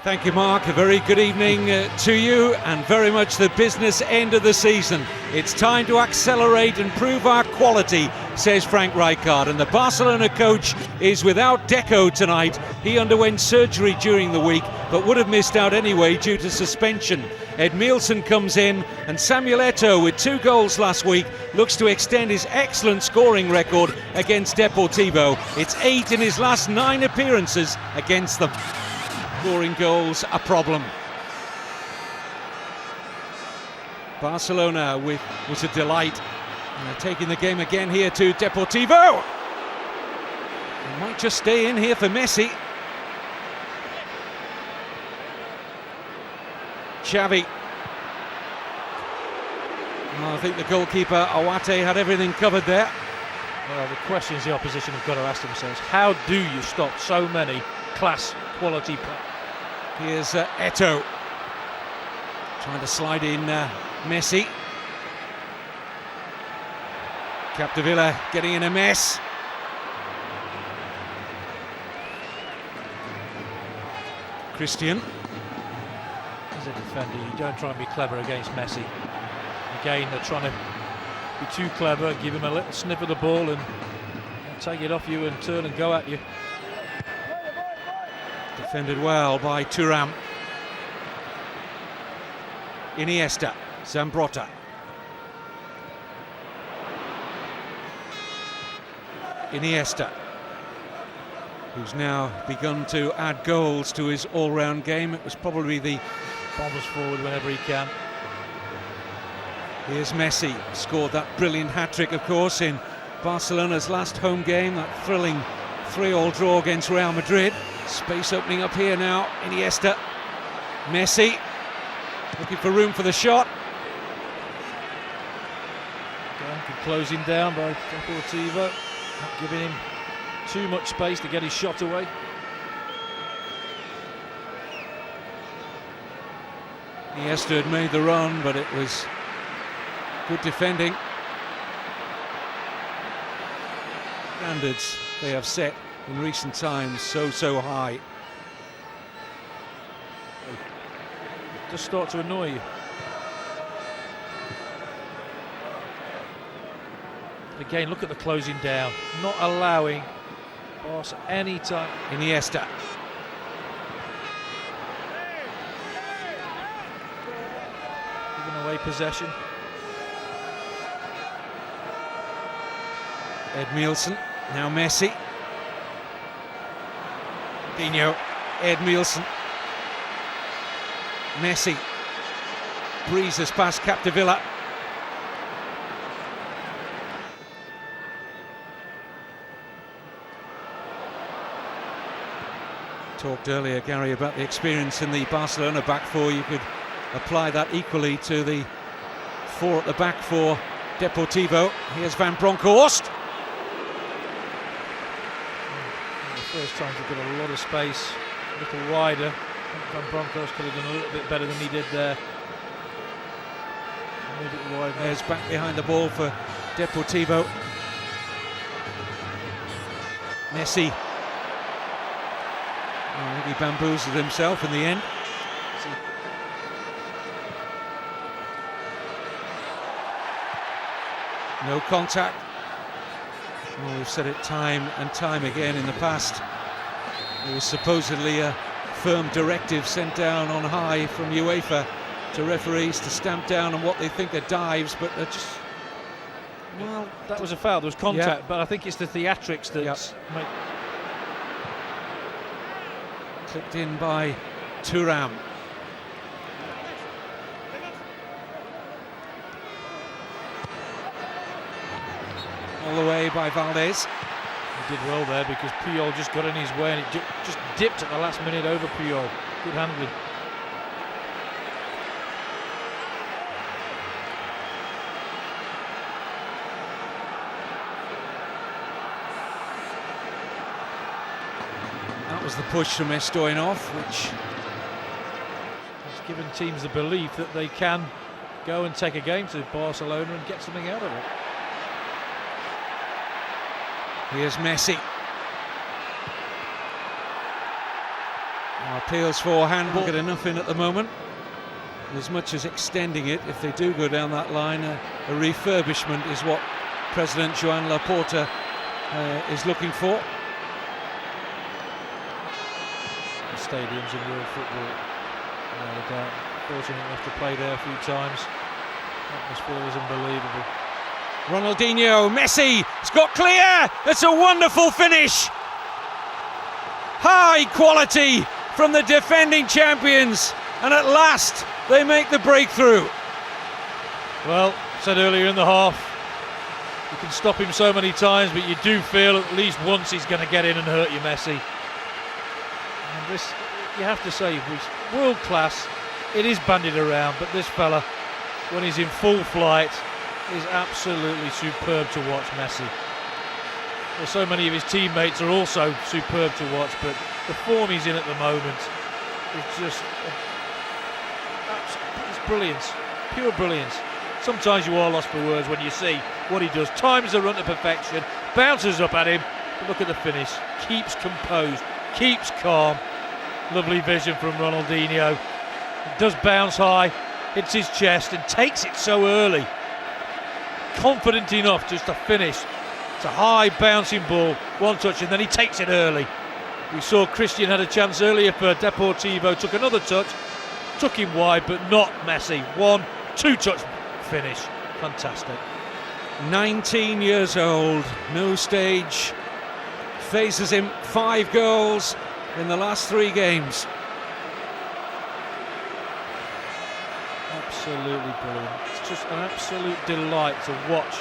Thank you, Mark. A very good evening to you, and very much the business end of the season. It's time to accelerate and prove our quality, says Frank Rijkaard. And the Barcelona coach is without Deco tonight. He underwent surgery during the week, but would have missed out anyway due to suspension. Edmilson comes in, and Samuel Eto'o, with 2 goals last week, looks to extend his excellent scoring record against Deportivo. It's 8 in his last 9 appearances against them. Scoring goals a problem. Barcelona was a delight. And they're taking the game again here to Deportivo. They might just stay in here for Messi. Xavi. Well, I think the goalkeeper Awate had everything covered there. Well, the questions the opposition have got to ask themselves: how do you stop so many class quality players? Here's Eto'o trying to slide in Messi. Capdevila getting in a mess. Christian. As a defender, you don't try and be clever against Messi. Again, they're trying to be too clever, give him a little sniff of the ball and take it off you and turn and go at you. Defended well by Thuram. Iniesta, Zambrotta. Iniesta, who's now begun to add goals to his all-round game. It was probably the bombers forward whenever he can. Here's Messi, scored that brilliant hat-trick, of course, in Barcelona's last home game, that thrilling 3-3 draw against Real Madrid. Space opening up here now. Iniesta, Messi, looking for room for the shot. Closing down by Deportivo, not giving him too much space to get his shot away. Iniesta had made the run, but it was good defending. Standards they have set in recent times so high. Just start to annoy you. Again, look at the closing down, not allowing Barca any time. Iniesta. Giving away possession. Edmilson, now Messi. Dino, Edmilson. Messi breezes past Capdevila. Talked earlier, Gary, about the experience in the Barcelona back four. You could apply that equally to the 4 at the back for Deportivo. Here's Van Bronckhorst. First time we've got a lot of space, a little wider. Van Bronckhorst could have done a little bit better than he did there. A little bit wide. There's back behind the ball for Deportivo. Messi. Oh, I think he bamboozled himself in the end. No contact. Well, we've said it time and time again in the past. There was supposedly a firm directive sent down on high from UEFA to referees to stamp down on what they think are dives, but they're just... Well, that was a foul, there was contact, yeah. But I think it's the theatrics that make... Clipped in by Thuram. All the way by Valdez. He did well there because Puyol just got in his way and it just dipped at the last minute over Puyol. Good handling. That was the push from Stoyanov, which has given teams the belief that they can go and take a game to Barcelona and get something out of it. Here's Messi. Appeals for handball. Get enough in at the moment. As much as extending it, if they do go down that line, a refurbishment is what President Joan Laporta is looking for. The stadiums in world football, no doubt. Fortunate enough to play there a few times. Atmosphere is unbelievable. Ronaldinho, Messi, it's got clear. That's a wonderful finish. High quality from the defending champions, and at last they make the breakthrough. Well, said earlier in the half, you can stop him so many times, but you do feel at least once he's going to get in and hurt you, Messi. And this, you have to say, he's world class. It is bandied around, but this fella, when he's in full flight, is absolutely superb to watch, Messi. Well, so many of his teammates are also superb to watch, but the form he's in at the moment is just it's brilliance, pure brilliance. Sometimes you are lost for words when you see what he does. Times the run to perfection, bounces up at him, but look at the finish. Keeps composed, keeps calm. Lovely vision from Ronaldinho. It does bounce high, hits his chest and takes it so early. Confident enough just to finish. It's a high bouncing ball, one touch, and then he takes it early. We saw Christian had a chance earlier for Deportivo, took another touch, took him wide, but not Messi. 1-2 touch finish. Fantastic. 19 years old, no stage, faces him 5 goals in the last 3 games. Absolutely brilliant. It's just an absolute delight to watch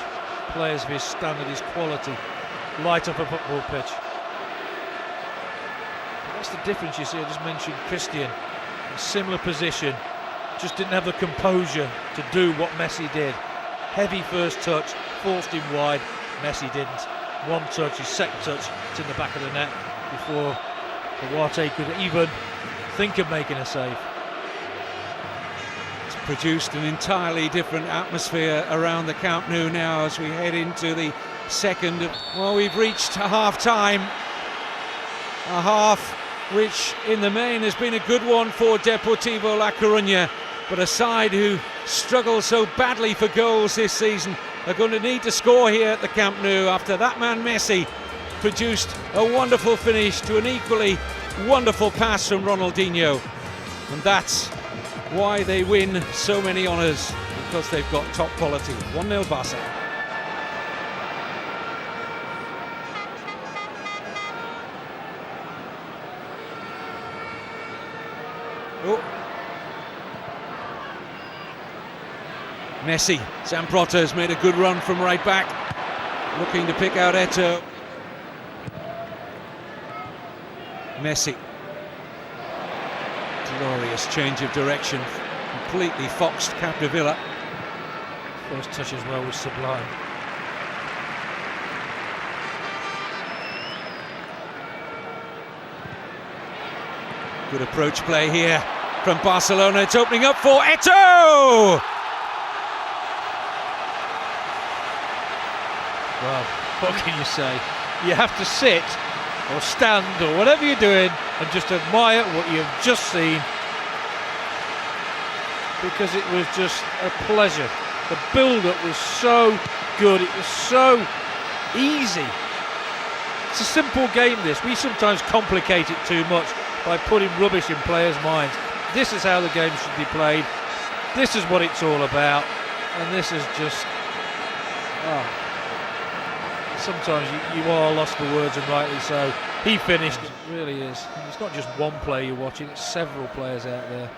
players of his standard, his quality, light up a football pitch. But that's the difference, you see. I just mentioned Christian, in a similar position, just didn't have the composure to do what Messi did. Heavy first touch, forced him wide. Messi didn't. One touch, his second touch, it's in the back of the net before Duarte could even think of making a save. Produced an entirely different atmosphere around the Camp Nou now as we head into the second. Well, we've reached half-time, a half which in the main has been a good one for Deportivo La Coruña, but a side who struggle so badly for goals this season are going to need to score here at the Camp Nou after that man Messi produced a wonderful finish to an equally wonderful pass from Ronaldinho, and that's why they win so many honours, because they've got top quality. 1-0 Barca. Oh. Messi, Zamprotta's made a good run from right back, looking to pick out Eto'o. Messi. Glorious change of direction, completely foxed Capdevila. First touch as well was sublime. Good approach play here from Barcelona. It's opening up for Eto'o! Well, what can you say? You have to sit or stand or whatever you're doing and just admire what you've just seen, because it was just a pleasure. The build-up was so good, it was so easy. It's a simple game, this. We sometimes complicate it too much by putting rubbish in players' minds. This is how the game should be played. This is what it's all about, and this is just sometimes you are lost for words, and rightly so. He finished, it really is. It's not just one player you're watching, it's several players out there.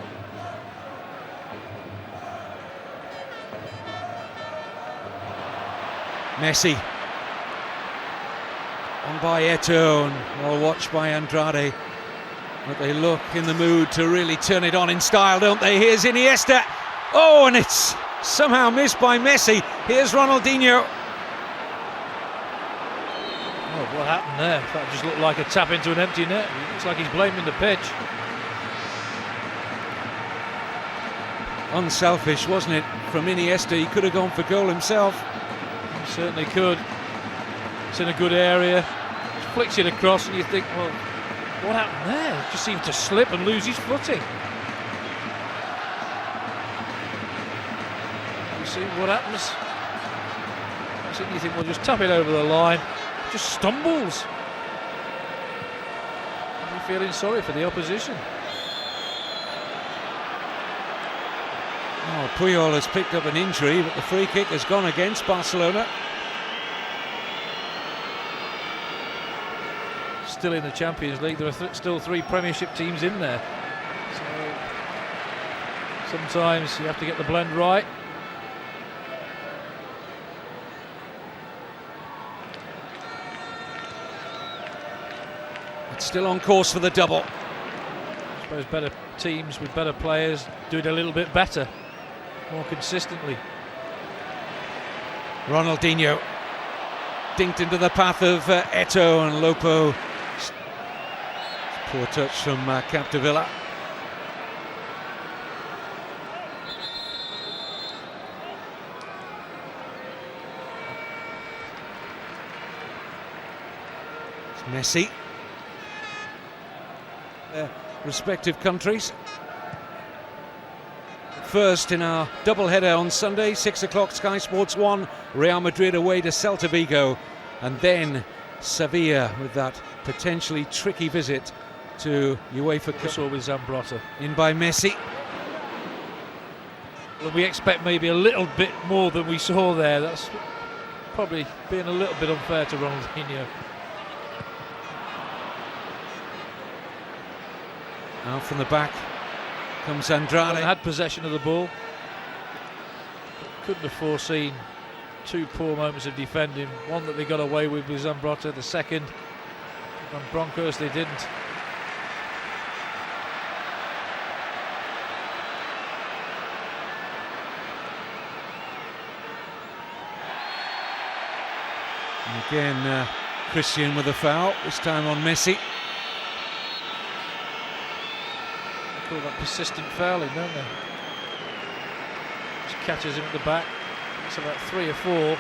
Messi. On by Eto'o, and well watched by Andrade. But they look in the mood to really turn it on in style, don't they? Here's Iniesta. Oh, and it's somehow missed by Messi. Here's Ronaldinho. Oh, what happened there? That just looked like a tap into an empty net. It looks like he's blaming the pitch. Unselfish, wasn't it, from Iniesta? He could have gone for goal himself. He certainly could. It's in a good area. Flicks it across and you think, well, What happened there? He just seemed to slip and lose his footing. You see what happens? You think, well, just tap it over the line. Just stumbles. You're feeling sorry for the opposition. Oh, Puyol has picked up an injury, but the free kick has gone against Barcelona. Still in the Champions League, there are still 3 Premiership teams in there. So sometimes you have to get the blend right. It's still on course for the double. I suppose better teams with better players do it a little bit better, more consistently. Ronaldinho dinked into the path of Eto'o, and Lopo. Poor touch from Capdevila. It's Messi. Their respective countries. First in our double-header on Sunday, 6 o'clock, Sky Sports 1, Real Madrid away to Celta Vigo, and then Sevilla with that potentially tricky visit to UEFA Cup. Saw with Zambrotta. In by Messi. Well, we expect maybe a little bit more than we saw there. That's probably being a little bit unfair to Ronaldinho. Out from the back comes Andrade. Had possession of the ball. Couldn't have foreseen 2 poor moments of defending. One that they got away with Zambrotta. The second on Broncos they didn't. And again, Christian with a foul, this time on Messi. Call that persistent fouling, don't they? Just catches him at the back. It's about 3 or 4.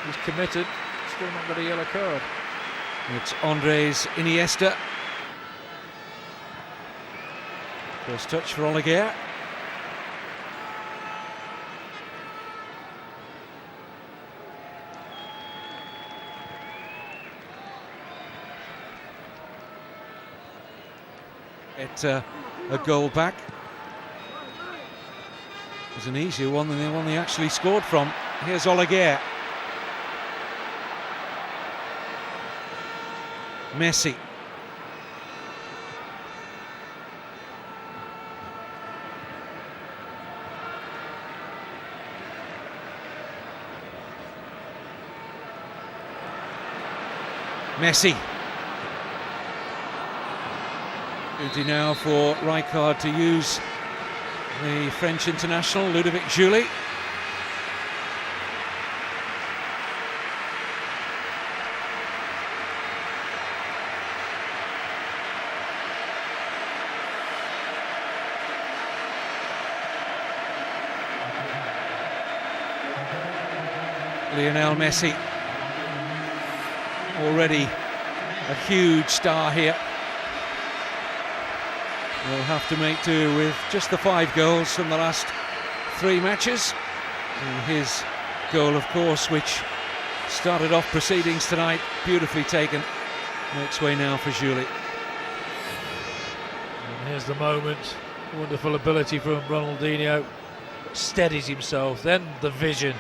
He's committed. Still not got a yellow card. It's Andres Iniesta. First touch for Oleguer. It's a goal back. It was an easier one than the one they actually scored from. Here's Oleguer. Messi. Messi. Duty now for Rijkaard to use the French international, Ludovic Giuly. Lionel Messi, already a huge star here. Will have to make do with just the 5 goals from the last 3 matches. And his goal, of course, which started off proceedings tonight, beautifully taken, makes way now for Giuly. And here's the moment. Wonderful ability from Ronaldinho. Steadies himself, then the vision,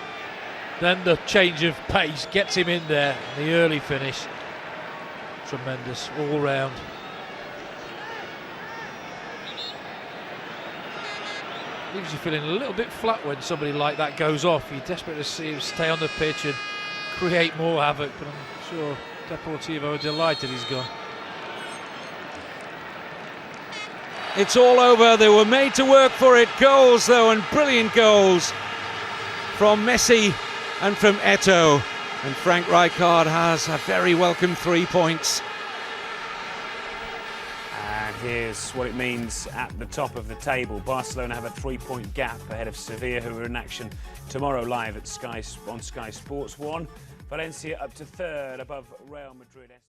then the change of pace, gets him in there. The early finish, tremendous all round. Leaves you feeling a little bit flat when somebody like that goes off. You're desperate to see him stay on the pitch and create more havoc, but I'm sure Deportivo are delighted he's gone. It's all over. They were made to work for it. Goals, though, and brilliant goals from Messi and from Eto'o. And Frank Rijkaard has a very welcome 3 points. And here's what it means at the top of the table. Barcelona have a 3-point gap ahead of Sevilla, who are in action tomorrow live at on Sky Sports 1. Valencia up to 3rd above Real Madrid.